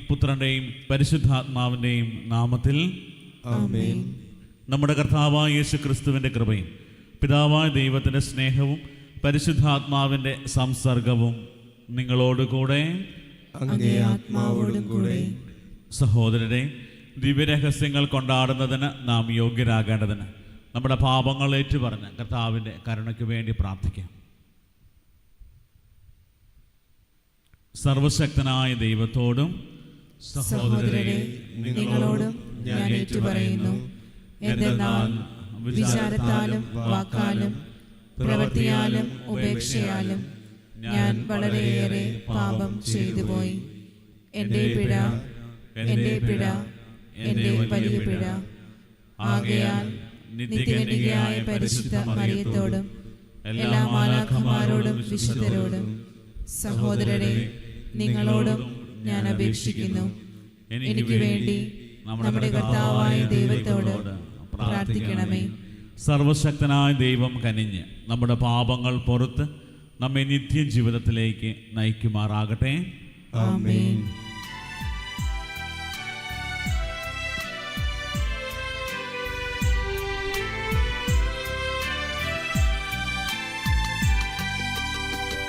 പുത്രൻ്റെയും പരിശുദ്ധാത്മാവിൻ്റെയും നാമത്തിൽ ആമേൻ. നമ്മുടെ കർത്താവായ യേശു ക്രിസ്തുവിൻ്റെ കൃപയും പിതാവായ ദൈവത്തിൻ്റെ സ്നേഹവും പരിശുദ്ധാത്മാവിൻ്റെ സംസർഗവും നിങ്ങളോടുകൂടെ അങ്ങേ ആത്മാവോടും കൂടെ. സഹോദരരെ, ദിവ്യരഹസ്യങ്ങൾ കൊണ്ടാടുന്നതിന് നാം യോഗ്യരാകേണ്ടതിന് നമ്മുടെ പാപങ്ങൾ ഏറ്റുപറഞ്ഞ് കർത്താവിൻ്റെ കരുണയ്ക്ക് വേണ്ടി പ്രാർത്ഥിക്കാം. സർവശക്തനായ ദൈവത്തോടും സഹോദരരെ, നിങ്ങളോടും ഞാൻ ഏറ്റുപറയുന്നു. എന്തെന്നാൽ വിചാരത്താലും വാക്കാലും പ്രവൃത്തിയാലും ഉപേക്ഷയാലും ഞാൻ വളരെയേറെ പാപം ചെയ്തുപോയി. എൻ്റെ പിഴ, എൻ്റെ പിഴ, എൻ്റെ വലിയ പിഴ. ആകയാൽ നിത്യകന്യകയായ പരിശുദ്ധ മറിയത്തോടും എല്ലാ മാലാഖമാരോടും വിശുദ്ധരോടും സഹോദരരെ, നിങ്ങളോടും ഞാൻ അപേക്ഷിക്കുന്നു, എനിക്ക് വേണ്ടി നമ്മുടെ കർത്താവായ ദൈവത്തോട് പ്രാർത്ഥിക്കണമേ. സർവശക്തനായ ദൈവം കനിഞ്ഞ് നമ്മുടെ പാപങ്ങൾ പുറത്ത് നമ്മെ നിത്യജീവിതത്തിലേക്ക് നയിക്കുമാറാകട്ടെ. ആമേൻ.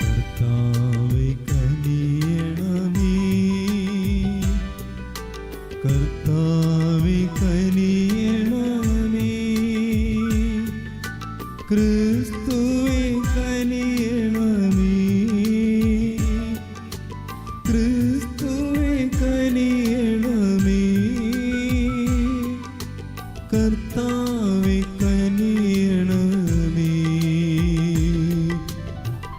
കർത്താവേ കനിയണമേ, കർത്താവേ കനിയണമേ, ക്രിസ്തുവേ കനിയണമേ, ക്രിസ്തുവേ കനിയണമേ, കർത്താവേ കനിയണമേ,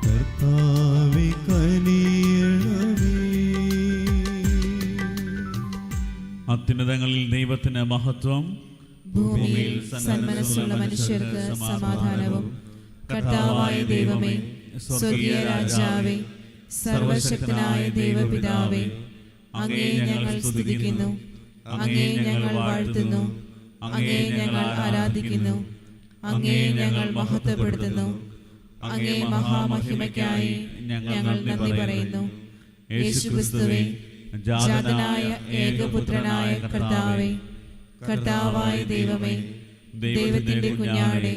കർത്താവേ കനിയണമേ. അത്യുന്നതങ്ങളിൽ ദൈവത്തിന് മഹത്വം, ഭൂമിയിൽ സന്മനസ്സുള്ള മനുഷ്യർക്ക് സമാധാനവും. കർത്താവായ ദൈവമേ, സ്വർഗീയ രാജാവേ, സർവശക്തനായ ദൈവപിതാവേ, അങ്ങേ ഞങ്ങൾ സ്തുതിക്കുന്നു, അങ്ങേ ഞങ്ങൾ വാഴ്ത്തുന്നു, അങ്ങേ ഞങ്ങൾ ആരാധിക്കുന്നു, അങ്ങേ ഞങ്ങൾ മഹത്വപ്പെടുത്തുന്നു. അങ്ങേ മഹാമഹിമയ്ക്കായി ഞങ്ങൾ നന്ദി പറയുന്നു. യേശുക്രിസ്തുവേ, ജാതനായ ഏകപുത്രനായ കർത്താവേ, കർത്താവായ ദൈവമേ, ദൈവത്തിന്റെ കുഞ്ഞാടേ,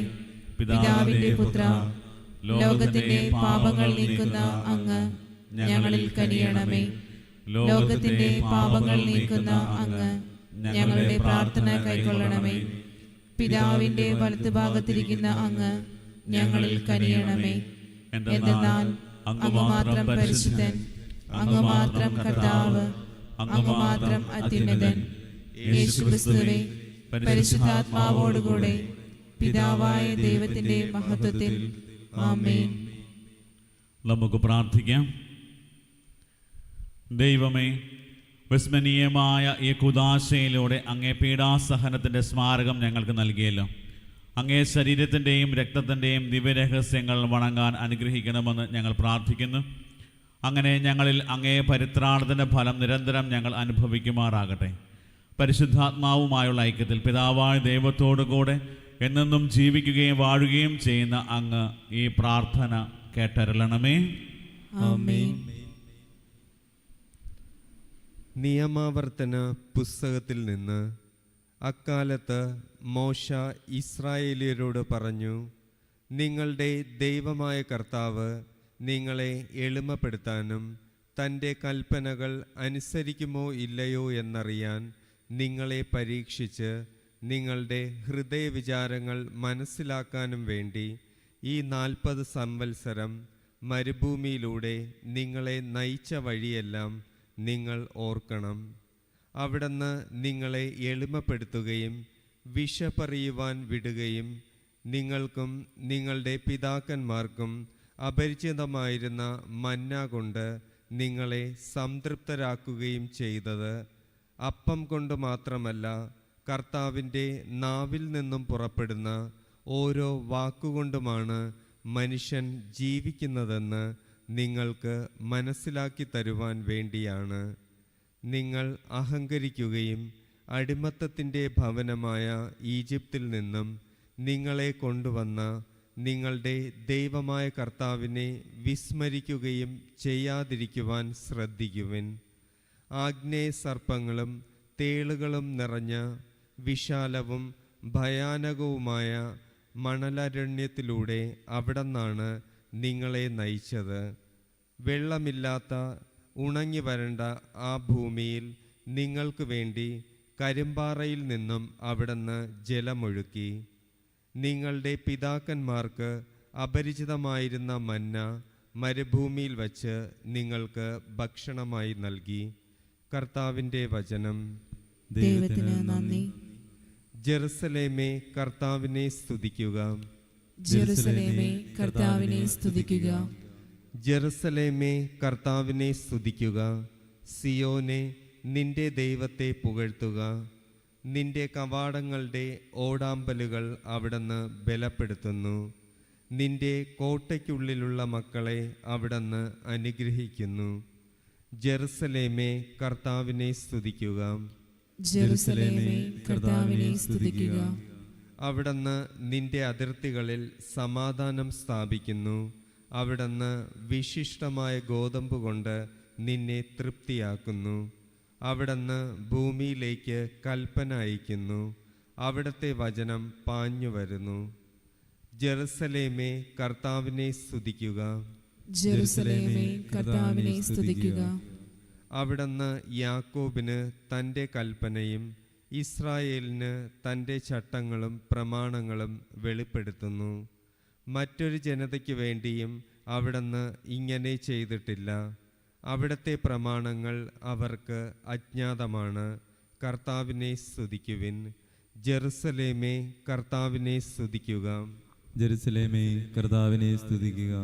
പിതാവിന്റെ പുത്ര, ലോകത്തിന്റെ പാപങ്ങൾ നീക്കുന്ന അങ്ങ് ഞങ്ങളിൽ കനിയണമേ. ലോകത്തിന്റെ പാപങ്ങൾ നീക്കുന്ന അങ്ങ് ഞങ്ങളുടെ പ്രാർത്ഥന കൈക്കൊള്ളണമേ. പിതാവിന്റെ വലത്തുഭാഗത്തിരിക്കുന്ന അങ്ങ് ഞങ്ങളിൽ കനിയണമേ. എന്തെന്നാൽ അങ്ങ് മാത്രം പരിശുദ്ധൻ, അങ്ങ് മാത്രം കർത്താവ്, അങ്ങ് മാത്രം അത്യുന്നതൻ. യേശുക്രിസ്തുവേ, പരിശുദ്ധാത്മാവോടുകൂടെ പിതാവായ ദൈവത്തിന്റെ മഹത്വത്തിൽ. ആമേൻ. നമുക്ക് പ്രാർത്ഥിക്കാം. ദൈവമേ, വിസ്മരണീയമായ ഈ കുദാശയിലൂടെ അങ്ങേ പീഡാസഹനത്തിൻ്റെ സ്മാരകം ഞങ്ങൾക്ക് നൽകിയല്ലോ. അങ്ങേ ശരീരത്തിൻ്റെയും രക്തത്തിൻ്റെയും ദിവ്യരഹസ്യങ്ങൾ വണങ്ങാൻ അനുഗ്രഹിക്കണമെന്ന് ഞങ്ങൾ പ്രാർത്ഥിക്കുന്നു. അങ്ങനെ ഞങ്ങളിൽ അങ്ങേ പരിത്രാണത്തിൻ്റെ ഫലം നിരന്തരം ഞങ്ങൾ അനുഭവിക്കുമാറാകട്ടെ. പരിശുദ്ധാത്മാവുമായുള്ള ഐക്യത്തിൽ പിതാവായ ദൈവത്തോടു കൂടെ എന്നെന്നും ജീവിക്കുകയും വാഴുകയും ചെയ്യുന്ന അങ്ങ് ഈ പ്രാർത്ഥന കേട്ടരുളണമേ. ആമേൻ. നിയമാവർത്തന പുസ്തകത്തിൽ നിന്ന്. അക്കാലത്ത് മോശ ഇസ്രായേലിയരോട് പറഞ്ഞു, നിങ്ങളുടെ ദൈവമായ കർത്താവ് നിങ്ങളെ എളിമപ്പെടുത്താനും തൻ്റെ കൽപ്പനകൾ അനുസരിക്കുമോ ഇല്ലയോ എന്നറിയാൻ നിങ്ങളെ പരീക്ഷിച്ച് നിങ്ങളുടെ ഹൃദയവിചാരങ്ങൾ മനസ്സിലാക്കാനും വേണ്ടി ഈ 40 സംവത്സരം മരുഭൂമിയിലൂടെ നിങ്ങളെ നയിച്ച വഴിയെല്ലാം നിങ്ങൾ ഓർക്കണം. അവിടുന്ന് നിങ്ങളെ എളിമപ്പെടുത്തുകയും വിഷപറിയുവാൻ വിടുകയും നിങ്ങൾക്കും നിങ്ങളുടെ പിതാക്കന്മാർക്കും അപരിചിതമായിരുന്ന മന്ന കൊണ്ട് നിങ്ങളെ സംതൃപ്തരാക്കുകയും ചെയ്തത് അപ്പം കൊണ്ട് മാത്രമല്ല, കർത്താവിൻ്റെ നാവിൽ നിന്നും പുറപ്പെടുന്ന ഓരോ വാക്കുകൊണ്ടുമാണ് മനുഷ്യൻ ജീവിക്കുന്നതെന്ന് നിങ്ങൾക്ക് മനസ്സിലാക്കി തരുവാൻ വേണ്ടിയാണ്. നിങ്ങൾ അഹങ്കരിക്കുകയും അടിമത്തത്തിൻ്റെ ഭവനമായ ഈജിപ്തിൽ നിന്നും നിങ്ങളെ കൊണ്ടുവന്ന നിങ്ങളുടെ ദൈവമായ കർത്താവിനെ വിസ്മരിക്കുകയും ചെയ്യാതിരിക്കുവാൻ ശ്രദ്ധിക്കുവിൻ. ആഗ്നേയ സർപ്പങ്ങളും തേളുകളും നിറഞ്ഞ വിശാലവും ഭയാനകവുമായ മണലരണ്യത്തിലൂടെ അവിടുന്നാണ് നിങ്ങളെ നയിച്ചത്. വെള്ളമില്ലാത്ത ഉണങ്ങി വരണ്ട ആ ഭൂമിയിൽ നിങ്ങൾക്ക് വേണ്ടി കരിമ്പാറയിൽ നിന്നും അവിടുന്ന് ജലമൊഴുക്കി. നിങ്ങളുടെ പിതാക്കന്മാർക്ക് അപരിചിതമായിരുന്ന മന്ന മരുഭൂമിയിൽ വച്ച് നിങ്ങൾക്ക് ഭക്ഷണമായി നൽകി. കർത്താവിൻ്റെ വചനം. ദൈവത്തിന് നന്ദി. ജെറുസലേമേ, കർത്താവിനെ സ്തുതിക്കുക. ജെറുസലേമേ, കർത്താവിനെ സ്തുതിക്കുക. ജെറുസലേമേ, കർത്താവിനെ സ്തുതിക്കുക. സിയോനെ, നിന്റെ ദൈവത്തെ പുകഴ്ത്തുക. നിന്റെ കവാടങ്ങളുടെ ഓടാമ്പലുകൾ അവിടുന്ന് ബലപ്പെടുത്തുന്നു. നിന്റെ കോട്ടയ്ക്കുള്ളിലുള്ള മക്കളെ അവിടുന്ന് അനുഗ്രഹിക്കുന്നു. ജെറുസലേമേ, കർത്താവിനെ സ്തുതിക്കുക. ജെറുസലേമേ, കർത്താവിനെ സ്തുതിക്കുക. അവിടുന്ന് നിന്റെ അതിർത്തികളിൽ സമാധാനം സ്ഥാപിക്കുന്നു. അവിടുന്ന് വിശിഷ്ടമായ ഗോതമ്പ് കൊണ്ട് നിന്നെ തൃപ്തിയാക്കുന്നു. അവിടുന്ന് ഭൂമിയിലേക്ക് കൽപ്പന അയക്കുന്നു. അവിടുത്തെ വചനം പാഞ്ഞു വരുന്നു. ജെറുസലേമേ, കർത്താവിനെ സ്തുതിക്കുക. ജെറുസലേമേ, കർത്താവിനെ സ്തുതിക്കുക. അവിടുന്ന് യാക്കോബിന് തൻ്റെ കൽപ്പനയും ഇസ്രായേലിന് തൻ്റെ ചട്ടങ്ങളും പ്രമാണങ്ങളും വെളിപ്പെടുത്തുന്നു. മറ്റൊരു ജനതയ്ക്ക് വേണ്ടിയും അവിടുന്ന് ഇങ്ങനെ ചെയ്തിട്ടില്ല. അവിടുത്തെ പ്രമാണങ്ങൾ അവർക്ക് അജ്ഞാതമാണ്. കർത്താവിനെ സ്തുതിക്കുവിൻ. ജെറുസലേമേ, കർത്താവിനെ സ്തുതിക്കുക. ജെറുസലേമേ, കർത്താവിനെ സ്തുതിക്കുക.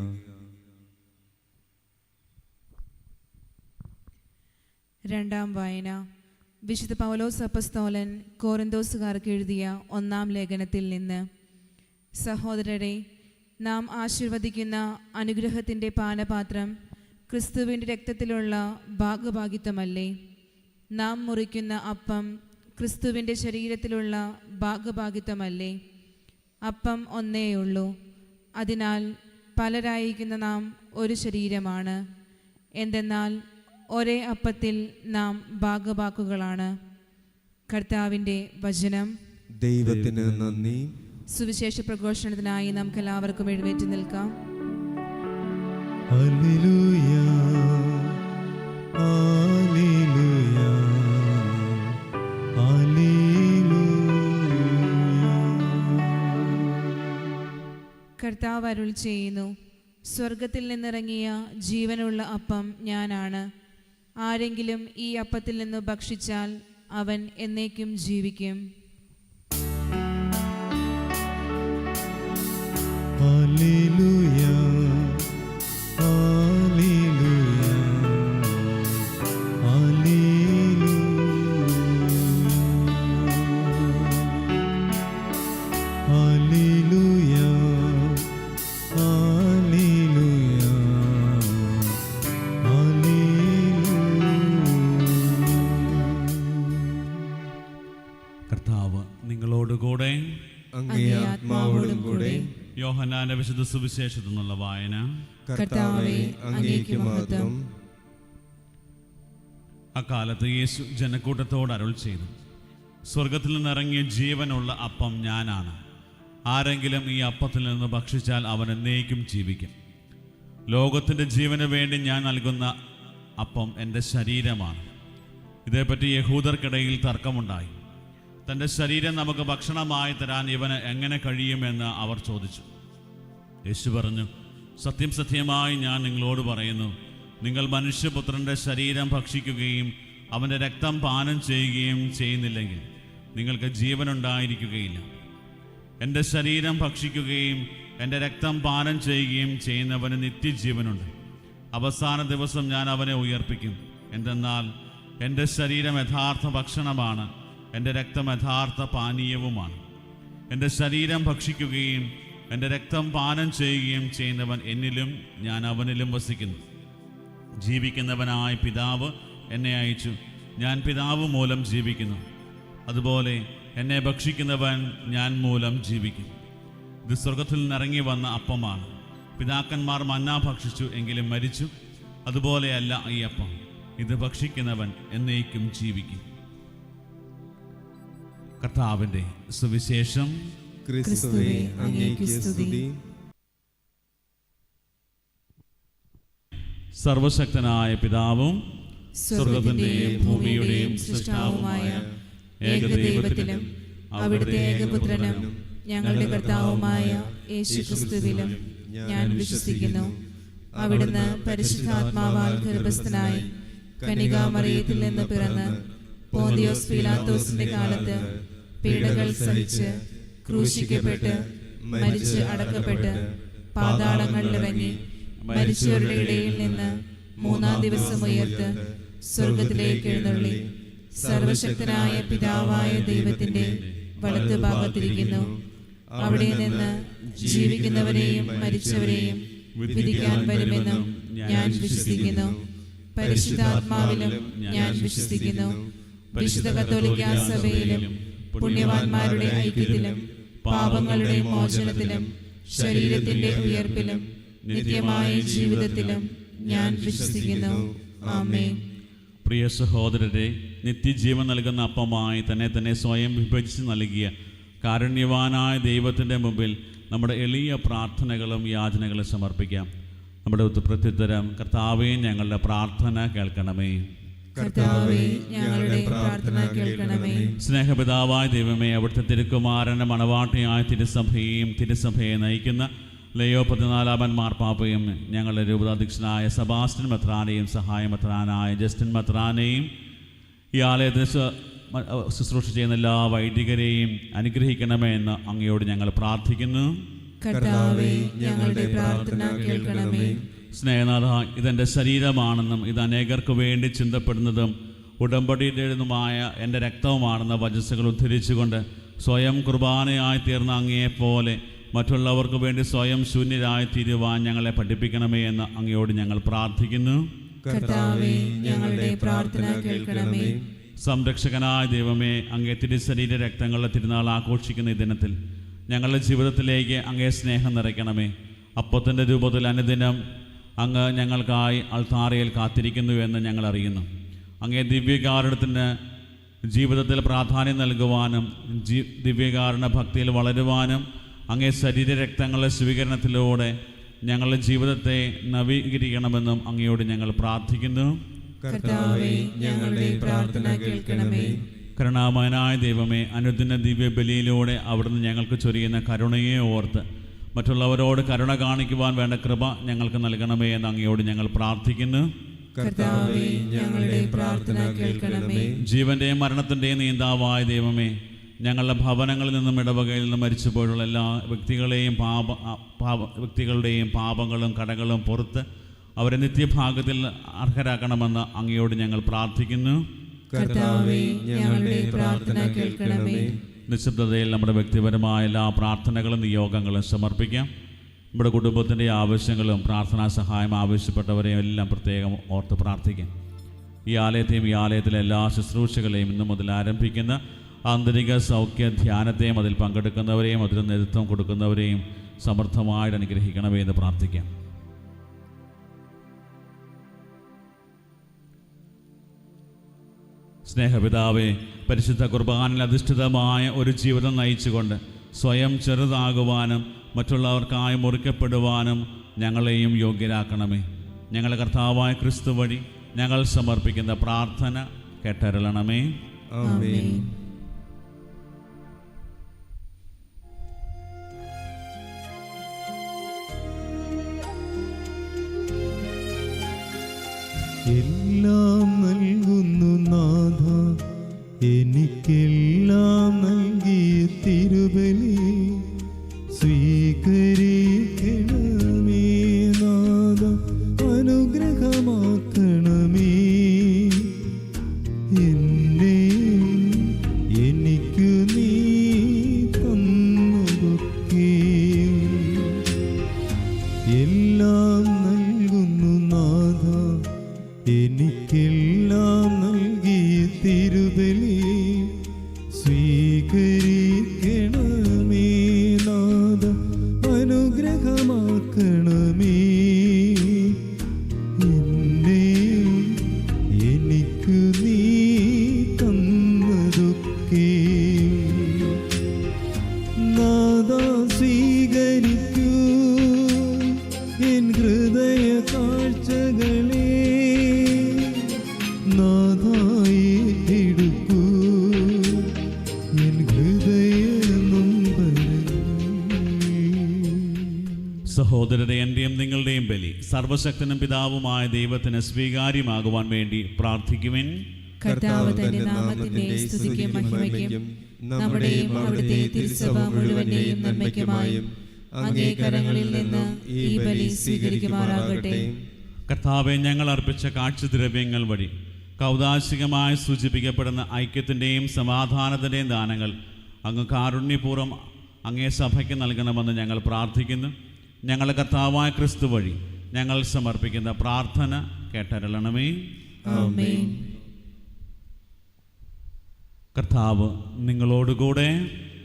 രണ്ടാം വായന. വിശുദ്ധ പൗലോസ് അപ്പസ്തോലൻ കോറിന്തോസുകാർക്ക് എഴുതിയ 1-ാം ലേഖനത്തിൽ നിന്ന്. സഹോദരരെ, നാം ആശീർവദിക്കുന്ന അനുഗ്രഹത്തിൻ്റെ പാനപാത്രം ക്രിസ്തുവിൻ്റെ രക്തത്തിലുള്ള ഭാഗഭാഗിത്വമല്ലേ? നാം മുറിക്കുന്ന അപ്പം ക്രിസ്തുവിൻ്റെ ശരീരത്തിലുള്ള ഭാഗഭാഗിത്വമല്ലേ? അപ്പം ഒന്നേയുള്ളൂ. അതിനാൽ പലരായിരിക്കുന്ന നാം ഒരു ശരീരമാണ്. എന്തെന്നാൽ ഒരേ അപ്പത്തിൽ നാം ഭാഗഭാക്കുകളാണ്. കർത്താവിൻ്റെ വചനം. ദൈവത്തിന് നന്ദി. സുവിശേഷ പ്രഘോഷണത്തിനായി നമുക്ക് എല്ലാവർക്കും എഴുന്നേറ്റ് നിൽക്കാം. Hallelujah, hallelujah, hallelujah. കർത്താവ് അരുൾ ചെയ്യുന്നു, സ്വർഗത്തിൽ നിന്നിറങ്ങിയ ജീവനുള്ള അപ്പം ഞാനാണ്. ആരെങ്കിലും ഈ അപ്പത്തിൽ നിന്ന് ഭക്ഷിച്ചാൽ അവൻ എന്നേക്കും ജീവിക്കും. Hallelujah, hallelujah, hallelujah. Hallelujah, hallelujah, കർത്താവ് നിങ്ങളോടുകൂടെ. അങ്ങേ ആത്മാവോടും കൂടെ. യോഹന്നാന്റെ വിശുദ്ധ സുവിശേഷത്തിൽ നിന്നുള്ള വായന. കർത്താവേ, അങ്ങേക്ക് മഹത്വം. അക്കാലത്ത് യേശു ജനക്കൂട്ടത്തോട് അരുൾ ചെയ്തു, സ്വർഗത്തിൽ നിന്നിറങ്ങിയ ജീവനുള്ള അപ്പം ഞാനാണ്. ആരെങ്കിലും ഈ അപ്പത്തിൽ നിന്ന് ഭക്ഷിച്ചാൽ അവൻ എന്നേക്കും ജീവിക്കും. ലോകത്തിൻ്റെ ജീവന് വേണ്ടി ഞാൻ നൽകുന്ന അപ്പം എൻ്റെ ശരീരമാണ്. ഇതേപ്പറ്റി യഹൂദർക്കിടയിൽ തർക്കമുണ്ടായി. തൻ്റെ ശരീരം നമുക്ക് ഭക്ഷണമായി തരാൻ ഇവന് എങ്ങനെ കഴിയുമെന്ന് അവർ ചോദിച്ചു. യേശു പറഞ്ഞു, സത്യം സത്യമായി ഞാൻ നിങ്ങളോട് പറയുന്നു, നിങ്ങൾ മനുഷ്യപുത്രൻ്റെ ശരീരം ഭക്ഷിക്കുകയും അവൻ്റെ രക്തം പാനം ചെയ്യുകയും ചെയ്യുന്നില്ലെങ്കിൽ നിങ്ങൾക്ക് ജീവനുണ്ടായിരിക്കുകയില്ല. എൻ്റെ ശരീരം ഭക്ഷിക്കുകയും എൻ്റെ രക്തം പാനം ചെയ്യുകയും ചെയ്യുന്നവന് നിത്യജീവനുണ്ട്. അവസാന ദിവസം ഞാൻ അവനെ ഉയർപ്പിക്കും. എന്തെന്നാൽ എൻ്റെ ശരീരം യഥാർത്ഥ ഭക്ഷണമാണ്, എൻ്റെ രക്തം യഥാർത്ഥ പാനീയവുമാണ്. എൻ്റെ ശരീരം ഭക്ഷിക്കുകയും എൻ്റെ രക്തം പാനം ചെയ്യുകയും ചെയ്യുന്നവൻ എന്നിലും ഞാൻ അവനിലും വസിക്കുന്നു. ജീവിക്കുന്നവനായ പിതാവ് എന്നെ അയച്ചു. ഞാൻ പിതാവ് മൂലം ജീവിക്കുന്നു. അതുപോലെ എന്നെ ഭക്ഷിക്കുന്നവൻ ഞാൻ മൂലം ജീവിക്കും. ഇത് സ്വർഗത്തിൽ നിന്നിറങ്ങി വന്ന അപ്പമാണ്. പിതാക്കന്മാർ മന്ന ഭക്ഷിച്ചു, എങ്കിലും മരിച്ചു. അതുപോലെയല്ല ഈ അപ്പം. ഇത് ഭക്ഷിക്കുന്നവൻ എന്നേക്കും ജീവിക്കും. കർത്താവിൻ്റെ സുവിശേഷം. ക്രിസ്തുവേ, അങ്ങേക്ക് സ്തുതി. സർവശക്തനായ പിതാവും സ്വർഗത്തിന്റെയും ഭൂമിയുടെയും സൃഷ്ടാവുമായ ഏകദൈവത്തിലും അവിടുത്തെ ഏകപുത്രനും ഞങ്ങളുടെ കർത്താവുമായ യേശുക്രിസ്തുവിലും ഞാൻ വിശ്വസിക്കുന്നു. അവിടുന്ന് പരിശുദ്ധാത്മാവാൽ ഗർഭസ്ഥനായി കന്യകാമറിയത്തിൽ നിന്ന് പിറന്ന് പോന്തിയോസ് പീലാത്തോസിന്റെ കാലത്ത് പീഡകൾ സഹിച്ച് ക്രൂശിക്കപ്പെട്ട് മരിച്ച് അടക്കപ്പെട്ട് പാതാളങ്ങളിലിറങ്ങി മരിച്ചവരുടെ ഇടയിൽ നിന്ന് മൂന്നാം ദിവസം ഉയർത്ത് സ്വർഗത്തിലേക്ക് എഴുന്നള്ളി സർവശക്തനായ പിതാവായ ദൈവത്തിന്റെ വലത്ത് ഭാഗത്തിരിക്കുന്നു. അവിടെ നിന്ന് ജീവിക്കുന്നവരെയും മരിച്ചവരെയും വിധിക്കാൻ വരുമെന്നും ഞാൻ വിശ്വസിക്കുന്നു. പരിശുദ്ധാത്മാവിലും ഞാൻ വിശ്വസിക്കുന്നു. വിശുദ്ധ കത്തോലിക്കാ സഭയിലും പുണ്യവാന്മാരുടെ ഐക്യത്തിലും പാപങ്ങളുടെ മോചനത്തിലും ശരീരത്തിന്റെ ഉയർപ്പിലും നിത്യമായ ജീവിതത്തിലും ഞാൻ വിശ്വസിക്കുന്നു. ആമേൻ. പ്രിയ സഹോദരരെ, നിത്യജീവൻ നൽകുന്ന അപ്പമായി തന്നെ സ്വയം വിഭജിച്ച് നൽകിയ കാരുണ്യവാനായ ദൈവത്തിൻ്റെ മുമ്പിൽ നമ്മുടെ എളിയ പ്രാർത്ഥനകളും യാചനകളും സമർപ്പിക്കാം. നമ്മുടെ പ്രത്യുത്തരം: കർത്താവേ, ഞങ്ങളുടെ പ്രാർത്ഥന കേൾക്കണമേ. കർത്താവേ, ഞങ്ങളുടെ പ്രാർത്ഥന കേൾക്കണമേ. സ്നേഹപിതാവായ ദൈവമേ, അവിടുത്തെ തിരുക്കുമാരൻ്റെ മണവാട്ടിയായ തിരുസഭയെ നയിക്കുന്ന ലയോ 14 മാർപ്പാപ്പയും ഞങ്ങളുടെ രൂപതാധ്യക്ഷനായ സെബാസ്റ്റ്യൻ മെത്രാനെയും സഹായ മെത്രാനായ ജസ്റ്റിൻ മെത്രാനെയും ഈ ആലയത്തിന് ശുശ്രൂഷ ചെയ്യുന്ന എല്ലാ വൈദികരെയും അനുഗ്രഹിക്കണമേ എന്ന് അങ്ങയോട് ഞങ്ങൾ പ്രാർത്ഥിക്കുന്നു. കർത്താവേ, ഞങ്ങളുടെ പ്രാർത്ഥന കേൾക്കണമേ. സ്നേഹനാഥ, ഇതെൻ്റെ ശരീരമാണെന്നും ഇത് അനേകർക്ക് വേണ്ടി ചിന്തപ്പെടുന്നതും ഉടമ്പടിയുടേതുമായ എൻ്റെ രക്തവുമാണെന്ന വചസ്സുകൾ ഉദ്ധരിച്ചുകൊണ്ട് സ്വയം കുർബാനയായി തീർന്ന അങ്ങയെപ്പോലെ മറ്റുള്ളവർക്ക് വേണ്ടി സ്വയം ശൂന്യരായി തീരുവാൻ ഞങ്ങളെ പഠിപ്പിക്കണമേ എന്ന് അങ്ങയോട് ഞങ്ങൾ പ്രാർത്ഥിക്കുന്നു. കർത്താവേ, ഞങ്ങളുടെ പ്രാർത്ഥന കേൾക്കണമേ. സംരക്ഷകനായ ദൈവമേ, അങ്ങേ തിരുശരീര രക്തങ്ങളുടെ തിരുനാൾ ആഘോഷിക്കുന്ന ഈ ദിനത്തിൽ ഞങ്ങളുടെ ജീവിതത്തിലേക്ക് അങ്ങേ സ്നേഹം നിറയ്ക്കണമേ. അപ്പത്തിൻ്റെ രൂപത്തിൽ അനുദിനം അങ്ങ് ഞങ്ങൾക്കായി അൾത്താരയിൽ കാത്തിരിക്കുന്നു എന്ന് ഞങ്ങൾ അറിയുന്നു. അങ്ങേ ദിവ്യകാരുണ്യത്തിന് ജീവിതത്തിൽ പ്രാധാന്യം നൽകുവാനും ദിവ്യകാരുണ്യ ഭക്തിയിൽ വളരുവാനും അങ്ങേ ശരീരരക്തങ്ങളുടെ സ്വീകരണത്തിലൂടെ ഞങ്ങളുടെ ജീവിതത്തെ നവീകരിക്കണമെന്നും അങ്ങയോട് ഞങ്ങൾ പ്രാർത്ഥിക്കുന്നു. കർത്താവേ, ഞങ്ങളുടെ പ്രാർത്ഥന കേൾക്കണമേ. കരുണാമയനായ ദൈവമേ, അനുദിന ദിവ്യ ബലിയിലൂടെ അവിടുന്ന് ഞങ്ങൾക്ക് ചൊരിയുന്ന കരുണയെ ഓർത്ത് മറ്റുള്ളവരോട് കരുണ കാണിക്കുവാൻ വേണ്ട കൃപ ഞങ്ങൾക്ക് നൽകണമേ എന്ന് അങ്ങയോട് ഞങ്ങൾ പ്രാർത്ഥിക്കുന്നു. കർത്താവേ, ഞങ്ങളുടെ പ്രാർത്ഥന കേൾക്കണമേ. ജീവന്റെയും മരണത്തിന്റെയും നീന്താവായ ദൈവമേ, ഞങ്ങളുടെ ഭവനങ്ങളിൽ നിന്നും ഇടവകയിൽ നിന്നും മരിച്ചുപോയുള്ള എല്ലാ വ്യക്തികളുടെയും പാപങ്ങളും കടകളും പുറത്ത് അവരെ നിത്യഭാഗത്തിൽ അർഹരാക്കണമെന്ന് അങ്ങയോട് ഞങ്ങൾ പ്രാർത്ഥിക്കുന്നു. കർത്താവേ, ഞങ്ങളുടെ പ്രാർത്ഥന കേൾക്കണമേ. നിശബ്ദതയിൽ നമ്മുടെ വ്യക്തിപരമായ എല്ലാ പ്രാർത്ഥനകളും നിയോഗങ്ങളും സമർപ്പിക്കാം. നമ്മുടെ കുടുംബത്തിൻ്റെ ആവശ്യങ്ങളും പ്രാർത്ഥനാ സഹായം ആവശ്യപ്പെട്ടവരെയും എല്ലാം പ്രത്യേകം ഓർത്ത് പ്രാർത്ഥിക്കാം. ഈ ആലയത്തെയും ഈ ആലയത്തിലെ എല്ലാ ശുശ്രൂഷകളെയും ഇന്നു മുതൽ ആരംഭിക്കുന്ന ആന്തരിക സൗഖ്യ ധ്യാനത്തെയും അതിൽ പങ്കെടുക്കുന്നവരെയും അതിന് നേതൃത്വം കൊടുക്കുന്നവരെയും സമർത്ഥമായിട്ട് അനുഗ്രഹിക്കണമേ എന്ന് പ്രാർത്ഥിക്കാം. സ്നേഹപിതാവേ, പരിശുദ്ധ കുർബാനിൽ അധിഷ്ഠിതമായ ഒരു ജീവിതം നയിച്ചുകൊണ്ട് സ്വയം ചെറുതാകുവാനും മറ്റുള്ളവർക്കായി മുറിക്കപ്പെടുവാനും ഞങ്ങളെയും യോഗ്യരാക്കണമേ. ഞങ്ങളുടെ കർത്താവായ ക്രിസ്തു വഴി ഞങ്ങൾ സമർപ്പിക്കുന്ന പ്രാർത്ഥന കേട്ടരുളണമേ. ആമേൻ. എല്ലാം നൽകുന്നു നാഥ, എനിക്കെല്ലാം നൽകിയ തിരുബലി സ്വീകരിക്കണമേ നാഥ, അനുഗ്രഹമാക്കണമേ. എന്നെയും എനിക്കു നീ തന്നതൊക്കെയും എല്ലാം നൽകുന്നു നാഥ, എനിക്കെല്ലാം നൽകിയ തിരുബലി സ്വീകരിക്കണമേ നാഥ, അനുഗ്രഹമാക്കണമേ. എന്നെയും സർവശക്തനും പിതാവുമായ ദൈവത്തിന് സ്വീകാര്യമാകുവാൻ വേണ്ടി പ്രാർത്ഥിക്കുവിൻ. കർത്താവ് തന്റെ നാമത്തിന്റെ സ്തുതിക്കും മഹിമയ്ക്കും നമ്മുടെയും അവിടുത്തെ തിരുസഭ മുഴുവന്റെയും നന്മയ്ക്കുമായും അങ്ങേ കരങ്ങളിൽ നിന്ന് ഈ ബലി സ്വീകരിക്കുമാറാകട്ടെ. കർത്താവെ, ഞങ്ങൾ അർപ്പിച്ച കാഴ്ചദ്രവ്യങ്ങൾ വഴി കൗതാശികമായി സൂചിപ്പിക്കപ്പെടുന്ന ഐക്യത്തിൻ്റെയും സമാധാനത്തിൻ്റെയും ദാനങ്ങൾ അങ്ങ് കാരുണ്യപൂർവ്വം അങ്ങേ സഭയ്ക്ക് നൽകണമെന്ന് ഞങ്ങൾ പ്രാർത്ഥിക്കുന്നു. ഞങ്ങളുടെ കർത്താവായ ക്രിസ്തു വഴി ഞങ്ങൾ സമർപ്പിക്കുന്ന പ്രാർത്ഥന കേട്ടരുളണമേ. ആമേൻ. കർത്താവ് നിങ്ങളോടുകൂടെ,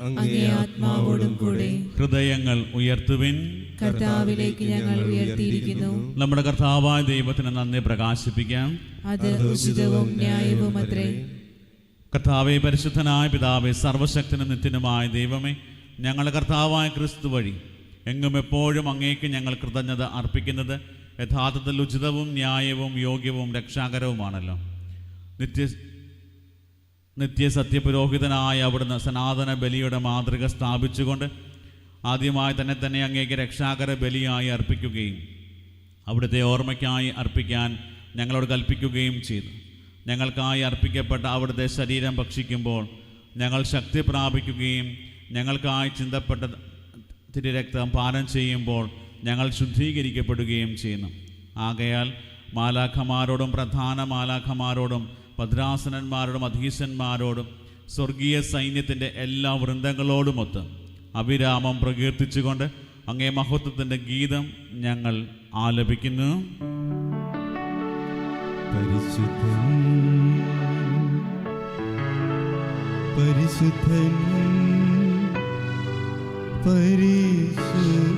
അങ്ങേ ആത്മാവോടും കൂടെ. ഹൃദയങ്ങൾ ഉയർത്തുവിൻ. കർത്താവിലേക്ക് ഞങ്ങൾ ഉയർത്തിയിരിക്കുന്നു. നമ്മുടെ കർത്താവായ ദൈവത്തിന് നന്ദി പ്രകാശിപ്പിക്കാം. അത് ഉചിതവും ന്യായവും അത്രേ. കർത്താവേ, പരിശുദ്ധനായ പിതാവേ, സർവശക്തനും നിത്യനുമായ ദൈവമേ, ഞങ്ങളുടെ കർത്താവായ ക്രിസ്തു വഴി എങ്ങും എപ്പോഴും അങ്ങേക്ക് ഞങ്ങൾ കൃതജ്ഞത അർപ്പിക്കുന്നത് യഥാർത്ഥത്തിൽ ഉചിതവും ന്യായവും യോഗ്യവും രക്ഷാകരവുമാണല്ലോ. നിത്യസത്യപുരോഹിതനായ അവിടുന്ന് സനാതന ബലിയുടെ മാതൃക സ്ഥാപിച്ചുകൊണ്ട് ആദ്യമായി തന്നെ അങ്ങേക്ക് രക്ഷാകര ബലിയായി അർപ്പിക്കുകയും അവിടുത്തെ ഓർമ്മയ്ക്കായി അർപ്പിക്കാൻ ഞങ്ങളോട് കൽപ്പിക്കുകയും ചെയ്തു. ഞങ്ങൾക്കായി അർപ്പിക്കപ്പെട്ട അവിടുത്തെ ശരീരം ഭക്ഷിക്കുമ്പോൾ ഞങ്ങൾ ശക്തി പ്രാപിക്കുകയും ഞങ്ങൾക്കായി ചിന്തപ്പെട്ട തിരുരക്തം പാനം ചെയ്യുമ്പോൾ ഞങ്ങൾ ശുദ്ധീകരിക്കപ്പെടുകയും ചെയ്യുന്നു. ആകയാൽ മാലാഖമാരോടും പ്രധാന മാലാഖമാരോടും ഭദ്രാസനന്മാരോടും അധീശന്മാരോടും സ്വർഗീയ സൈന്യത്തിൻ്റെ എല്ലാ വൃന്ദങ്ങളോടുമൊത്ത് അവിരാമം പ്രകീർത്തിച്ചുകൊണ്ട് അങ്ങേ മഹത്വത്തിൻ്റെ ഗീതം ഞങ്ങൾ ആലപിക്കുന്നു. പരിശുദ്ധൻ പരിശുദ്ധൻ പരിശുദ്ധൻ.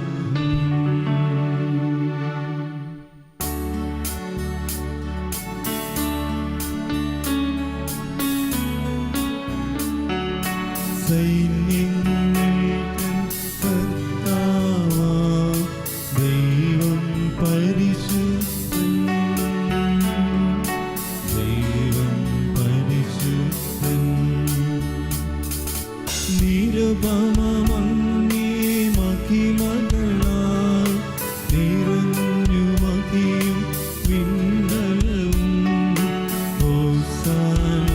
ദൈവം പരിശുദ്ധൻ, ദൈവം പരിശുദ്ധൻ. നിരുപമമങ്ങേ മഹിമകളാൽ നിറഞ്ഞു മഹിയും വിണ്ഡലവും. ഹോസാന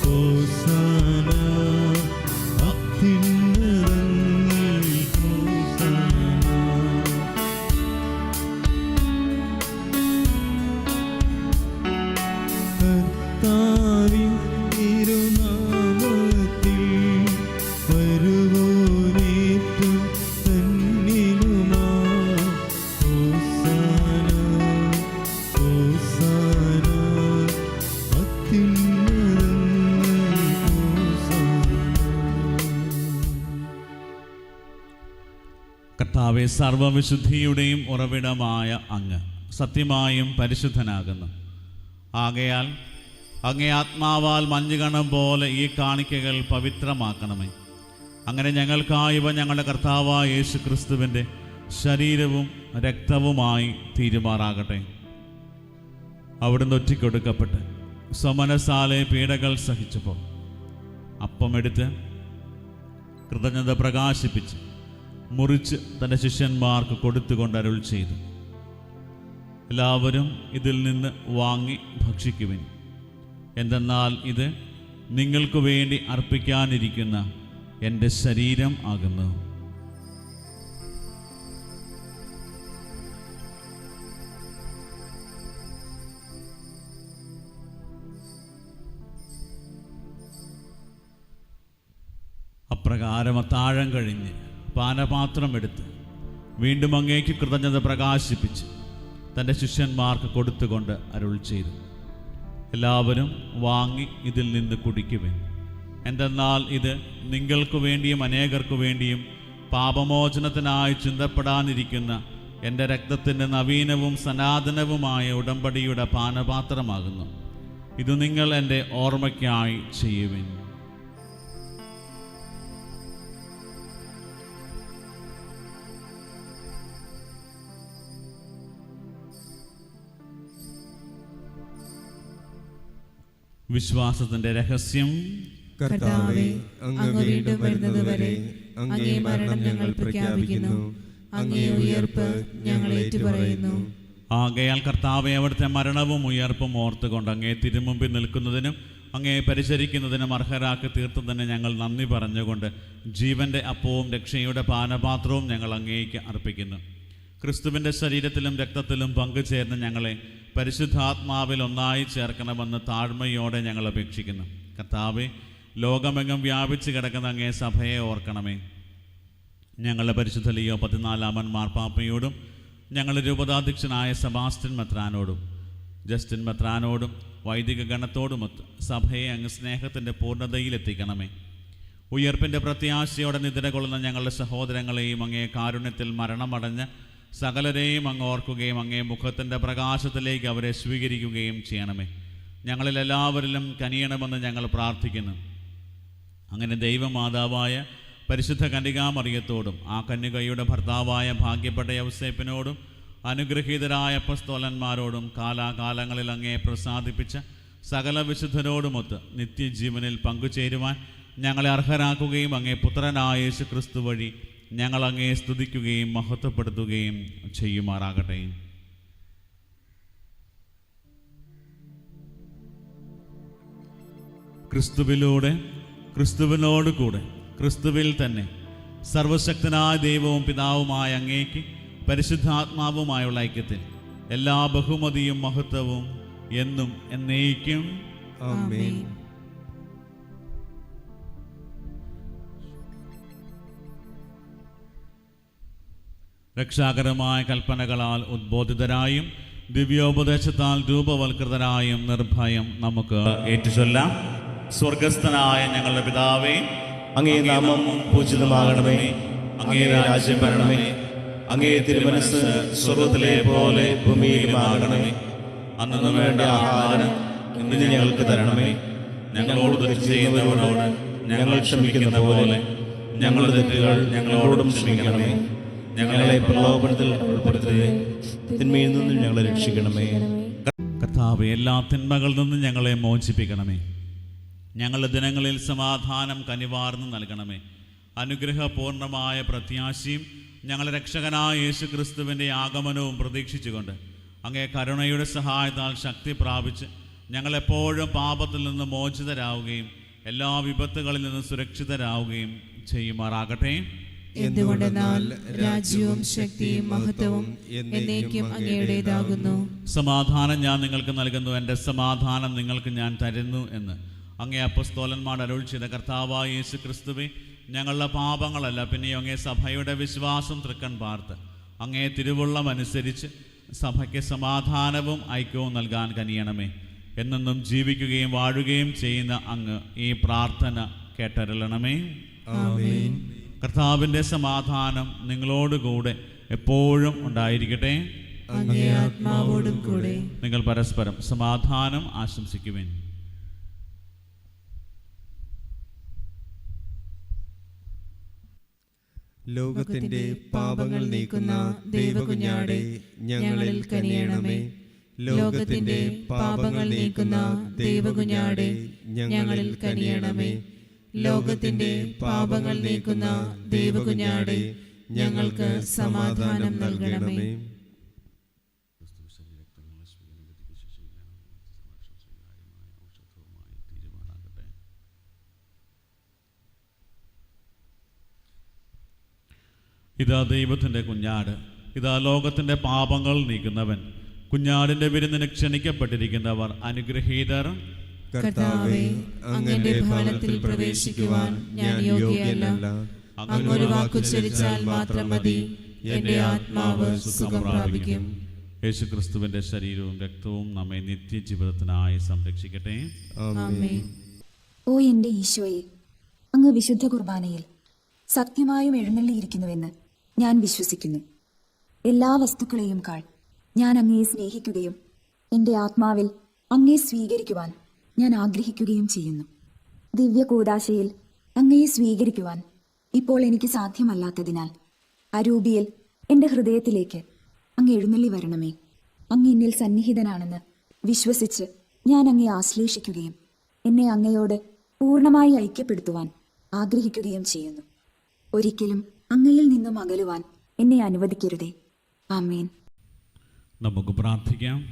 ഹോസാന അത്യുന്നതങ്ങളിൽ ഹോസാന. കർത്താവിൻ തിരുനാമത്തിൽ വരുവോനേറ്റം തന്നിലുമാ. ഹോസാന ഹോസാന അത്യുന്നതങ്ങളിൽ ഹോസാന. കർത്താവെ, സർവവിശുദ്ധിയുടെയും ഉറവിടമായ അങ്ങ് സത്യമായും പരിശുദ്ധനാകുന്നു. ആകയാൽ അങ്ങേ ആത്മാവാൽ മഞ്ഞുകണം പോലെ ഈ കാണിക്കകൾ പവിത്രമാക്കണമേ. അങ്ങനെ ഞങ്ങൾക്കായി ഇവ ഞങ്ങളുടെ കർത്താവായ യേശു ക്രിസ്തുവിൻ്റെ ശരീരവും രക്തവുമായി തീരുമാറാകട്ടെ. അവിടുന്ന് ഒറ്റിക്കൊടുക്കപ്പെട്ട് സമനസാലെ പീഡകൾ സഹിച്ചപ്പോൾ അപ്പമെടുത്ത് കൃതജ്ഞത പ്രകാശിപ്പിച്ച് മുറിച്ച് തൻ്റെ ശിഷ്യന്മാർക്ക് കൊടുത്തുകൊണ്ട് അരുൾ ചെയ്തു, എല്ലാവരും ഇതിൽ നിന്ന് വാങ്ങി ഭക്ഷിക്കുവിൻ. എന്തെന്നാൽ ഇത് നിങ്ങൾക്ക് വേണ്ടി അർപ്പിക്കാനിരിക്കുന്ന എൻ്റെ ശരീരം ആകുന്നു. അപ്രകാരം അത്താഴം കഴിഞ്ഞ് പാനപാത്രം എടുത്ത് വീണ്ടും അങ്ങേക്ക് കൃതജ്ഞത പ്രകാശിപ്പിച്ച് തൻ്റെ ശിഷ്യന്മാർക്ക് കൊടുത്തുകൊണ്ട് അരുൾ ചെയ്തു, എല്ലാവരും വാങ്ങി ഇതിൽ നിന്ന് കുടിക്കുവിൻ. എന്തെന്നാൽ ഇത് നിങ്ങൾക്ക് വേണ്ടിയും അനേകർക്കു വേണ്ടിയും പാപമോചനത്തിനായി ചിന്തപ്പെടാനിരിക്കുന്ന എൻ്റെ രക്തത്തിൻ്റെ നവീനവും സനാതനവുമായ ഉടമ്പടിയുടെ പാനപാത്രമാകുന്നു. ഇത് നിങ്ങൾ എൻ്റെ ഓർമ്മയ്ക്കായി ചെയ്യുവിൻ. വിശ്വാസത്തിന്റെ രഹസ്യം. കർത്താവേ, അങ്ങ് വീണ്ടും വരുന്നത് വരെ അങ്ങേ മരണം ഞങ്ങൾ പ്രഖ്യാപിക്കുന്നു. അങ്ങേ ഉയർപ്പ് ഞങ്ങൾ ഏറ്റുപറയുന്നു. ആകയാൽ കർത്താവെ, അവിടുത്തെ മരണവും ഉയർപ്പും ഓർത്തുകൊണ്ട് അങ്ങേ തിരുമുമ്പിൽ നിൽക്കുന്നതിനും അങ്ങേ പരിചരിക്കുന്നതിനും അർഹരാക്കി തീർത്തതിന് ഞങ്ങൾ നന്ദി പറഞ്ഞുകൊണ്ട് ജീവൻ്റെ അപ്പവും രക്ഷയുടെ പാനപാത്രവും ഞങ്ങൾ അങ്ങേക്ക് അർപ്പിക്കുന്നു. ക്രിസ്തുവിൻ്റെ ശരീരത്തിലും രക്തത്തിലും പങ്കുചേർന്ന് ഞങ്ങളെ പരിശുദ്ധാത്മാവിൽ ഒന്നായി ചേർക്കണമെന്ന് താഴ്മയോടെ ഞങ്ങൾ അപേക്ഷിക്കുന്നു. കർത്താവെ, ലോകമെങ്ങും വ്യാപിച്ചു കിടക്കുന്ന അങ്ങേ സഭയെ ഓർക്കണമേ. ഞങ്ങളുടെ പരിശുദ്ധ ലിയോ 14 മാർപ്പാപ്പയോടും ഞങ്ങളുടെ രൂപതാധ്യക്ഷനായ സെബാസ്റ്റ്യൻ മെത്രാനോടും ജസ്റ്റിൻ മെത്രാനോടും വൈദിക ഗണത്തോടുമൊത്ത് സഭയെ അങ്ങ് സ്നേഹത്തിൻ്റെ പൂർണ്ണതയിലെത്തിക്കണമേ. ഉയർപ്പിൻ്റെ പ്രത്യാശയോടെ നിദ്ര കൊള്ളുന്ന ഞങ്ങളുടെ സഹോദരങ്ങളെയും അങ്ങേ കാരുണ്യത്തിൽ മരണമടഞ്ഞ സകലരെയും അങ്ങ് ഓർക്കുകയും അങ്ങേ മുഖത്തിൻ്റെ പ്രകാശത്തിലേക്ക് അവരെ സ്വീകരിക്കുകയും ചെയ്യണമേ. ഞങ്ങളിലെല്ലാവരിലും കനിയണമെന്ന് ഞങ്ങൾ പ്രാർത്ഥിക്കുന്നു. അങ്ങനെ ദൈവമാതാവായ പരിശുദ്ധ കന്യകാമറിയത്തോടും ആ കന്യകയുടെ ഭർത്താവായ ഭാഗ്യപ്പെട്ട യൗസേപ്പിനോടും അനുഗ്രഹീതരായ അപ്പസ്തോലന്മാരോടും കാലാകാലങ്ങളിൽ അങ്ങേ പ്രസാദിപ്പിച്ച സകല വിശുദ്ധരോടുമൊത്ത് നിത്യജീവനിൽ പങ്കുചേരുവാൻ ഞങ്ങളെ അർഹരാക്കുകയും അങ്ങേ പുത്രനായ യേശു ക്രിസ്തു വഴി ഞങ്ങൾ അങ്ങേ സ്തുതിക്കുകയും മഹത്വപ്പെടുത്തുകയും ചെയ്യുമാറാകട്ടെ. ക്രിസ്തുവിലൂടെ, ക്രിസ്തുവിനോട് കൂടെ, ക്രിസ്തുവിൽ തന്നെ സർവശക്തനായ ദൈവവും പിതാവുമായ അങ്ങേക്ക് പരിശുദ്ധാത്മാവുമായുള്ള ഐക്യത്തിൽ എല്ലാ ബഹുമതിയും മഹത്വവും എന്നും എന്നേക്കും ആമേൻ. രക്ഷാകരമായ കൽപ്പനകളാൽ ഉദ്ബോധിതരായും ദിവ്യോപദേശത്താൽ രൂപവൽകൃതരായും നിർഭയം നമുക്ക് ഏറ്റുചൊല്ലാം. സ്വർഗസ്ഥനായ ഞങ്ങളുടെ പിതാവേ, അങ്ങേ നാമം പൂജിതമാകണമേ. അങ്ങേ രാജ്യം വരണമേ. അങ്ങേ തിരുമനസ് സ്വർഗത്തിലെ പോലെ ഭൂമിയിലുമാകണമേ. അന്നു വേണ്ട ആഹാരം ഇന്ന് ഞങ്ങൾക്ക് തരണമേ. ഞങ്ങളോട് തെറ്റ് ചെയ്യുന്നവരോട് ഞങ്ങൾ ക്ഷമിക്കുന്ന പോലെ ഞങ്ങളുടെ തെറ്റുകൾ ഞങ്ങളോടും ക്ഷമിക്കണമേ. ഞങ്ങളെ പ്രലോഭനത്തിൽ ഉൾപ്പെടുത്തരുതേ, തിന്മയിൽ നിന്നും ഞങ്ങളെ രക്ഷിക്കണമേ. കർത്താവേ, എല്ലാ തിന്മകളിൽ നിന്നും ഞങ്ങളെ മോചിപ്പിക്കണമേ. ഞങ്ങളുടെ ദിനങ്ങളിൽ സമാധാനം കനിവാർന്ന് നൽകണമേ. അനുഗ്രഹപൂർണമായ പ്രത്യാശയും ഞങ്ങളുടെ രക്ഷകനായ യേശു ക്രിസ്തുവിൻ്റെ ആഗമനവും പ്രതീക്ഷിച്ചുകൊണ്ട് അങ്ങേ കരുണയുടെ സഹായത്താൽ ശക്തി പ്രാപിച്ച് ഞങ്ങളെപ്പോഴും പാപത്തിൽ നിന്ന് മോചിതരാവുകയും എല്ലാ വിപത്തുകളിൽ നിന്ന് സുരക്ഷിതരാവുകയും ചെയ്യുമാറാകട്ടെ. എന്തുകൊണ്ടെന്നാൽ രാജ്യവും ശക്തിയും മഹത്വവും എന്നേക്കും അങ്ങയുടേതാകുന്നു. സമാധാനം ഞാൻ നിങ്ങൾക്ക് നൽകുന്നു, എൻ്റെ സമാധാനം നിങ്ങൾക്ക് ഞാൻ തരുന്നു എന്ന് അങ്ങേ അപ്പസ്തോലന്മാർ അരുൾ ചെയ്ത കർത്താവായ യേശു ക്രിസ്തുവേ, ഞങ്ങളുടെ പാപങ്ങളല്ല പിന്നെയും അങ്ങേ സഭയുടെ വിശ്വാസം തൃക്കൺ പാർത്ത് അങ്ങേ തിരുവുള്ളം അനുസരിച്ച് സഭയ്ക്ക് സമാധാനവും ഐക്യവും നൽകാൻ കനിയണമേ. എന്നെന്നും ജീവിക്കുകയും വാഴുകയും ചെയ്യുന്ന അങ്ങ് ഈ പ്രാർത്ഥന കേട്ടരുളണമേ. ആമേൻ. കർത്താവിൻ്റെ സമാധാനം നിങ്ങളോടുകൂടെ എപ്പോഴും ഉണ്ടായിരിക്കട്ടെ. അങ്ങേ ആത്മാവോടും കൂടെ. നിങ്ങൾ പരസ്പരം സമാധാനം ആശംസിക്കുവിൻ. ലോകത്തിന്റെ പാപങ്ങൾ നീക്കുന്ന ദൈവകുഞ്ഞാടേ, ഞങ്ങളിൽ കനിയണമേ. ലോകത്തിന്റെ പാപങ്ങൾ നീക്കുന്ന ദൈവകുഞ്ഞാടേ, ഞങ്ങളിൽ കനിയണമേ. ലോകത്തിന്റെ പാപങ്ങൾ നീക്കുന്ന ദൈവകുഞ്ഞാടേ, ഞങ്ങൾക്ക് സമാധാനം നൽകണമേ. ഇതാ ദൈവത്തിൻ്റെ കുഞ്ഞാട്, ഇതാ ലോകത്തിൻ്റെ പാപങ്ങൾ നീക്കുന്നവൻ. കുഞ്ഞാടിൻ്റെ വിരുന്നിന് ക്ഷണിക്കപ്പെട്ടിരിക്കുന്നവർ അനുഗ്രഹീതർ. കർത്താവേ, അങ്ങയുടെ ഭവനത്തിൽ പ്രവേശിക്കുവാൻ ഞാൻ യോഗ്യനല്ല. അങ്ങൊരു വാക്കുച്ചരിച്ചാൽ മാത്രം മതി, എന്റെ ആത്മാവ് സുഖം പ്രാപിക്കും. യേശുക്രിസ്തുവിൻ്റെ ശരീരവും രക്തവും നമ്മെ നിത്യജീവിതത്തിനായി സംരക്ഷിക്കട്ടെ. ആമേൻ. ഓ എൻ്റെ ഈശോയെ, അങ്ങ് വിശുദ്ധ കുർബാനയിൽ സത്യമായും എഴുന്നള്ളിയിരിക്കുന്നുവെന്ന് ഞാൻ വിശ്വസിക്കുന്നു. എല്ലാ വസ്തുക്കളെയും കാൾ ഞാൻ അങ്ങയെ സ്നേഹിക്കുകയും എൻ്റെ ആത്മാവിൽ അങ്ങയെ സ്വീകരിക്കുവാൻ ഞാൻ ആഗ്രഹിക്കുകയും ചെയ്യുന്നു. ദിവ്യ കൂദാശയിൽ അങ്ങയെ സ്വീകരിക്കുവാൻ ഇപ്പോൾ എനിക്ക് സാധ്യമല്ലാത്തതിനാൽ അരൂപിയിൽ എൻ്റെ ഹൃദയത്തിലേക്ക് അങ്ങ് എഴുന്നള്ളി വരണമേ. അങ്ങ് എന്നിൽ സന്നിഹിതനാണെന്ന് വിശ്വസിച്ച് ഞാൻ അങ്ങയെ ആശ്ലേഷിക്കുകയും എന്നെ അങ്ങയോട് പൂർണ്ണമായി ഐക്യപ്പെടുത്തുവാൻ ആഗ്രഹിക്കുകയും ചെയ്യുന്നു. ഒരിക്കലും അങ്ങയിൽ നിന്നും അകലുവാൻ എന്നെ അനുവദിക്കരുതേ. ആമേൻ. നമുക്ക് പ്രാർത്ഥിക്കാം.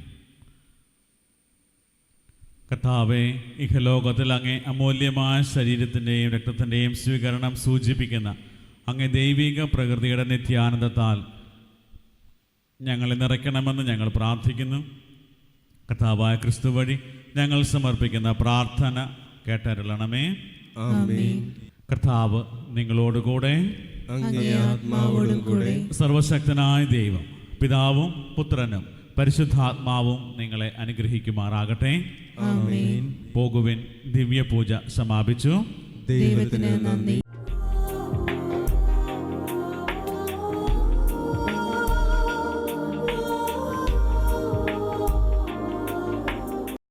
കർത്താവേ, ഇഹലോകത്തിൽ അങ്ങേ അമൂല്യമായ ശരീരത്തിൻ്റെയും രക്തത്തിൻ്റെയും സ്വീകരണം സൂചിപ്പിക്കുന്ന അങ്ങേ ദൈവിക പ്രകൃതിയുടെ നിത്യാനന്ദത്താൽ ഞങ്ങളെ നിറയ്ക്കണമെന്ന് ഞങ്ങൾ പ്രാർത്ഥിക്കുന്നു. കർത്താവായ ക്രിസ്തു വഴി ഞങ്ങൾ സമർപ്പിക്കുന്ന പ്രാർത്ഥന കേട്ടരുളണമേ. ആമേൻ. കർത്താവ് നിങ്ങളോടുകൂടെ, അങ്ങേ ആത്മാവോടും കൂടെ. സർവശക്തനായ ദൈവം പിതാവും പുത്രനും പരിശുദ്ധാത്മാവും നിങ്ങളെ അനുഗ്രഹിക്കുമാറാകട്ടെ. ആമേൻ. പോകുവിൻ. ദിവ്യപൂജ സമാപിച്ചു. ദൈവത്തിന് നന്ദി.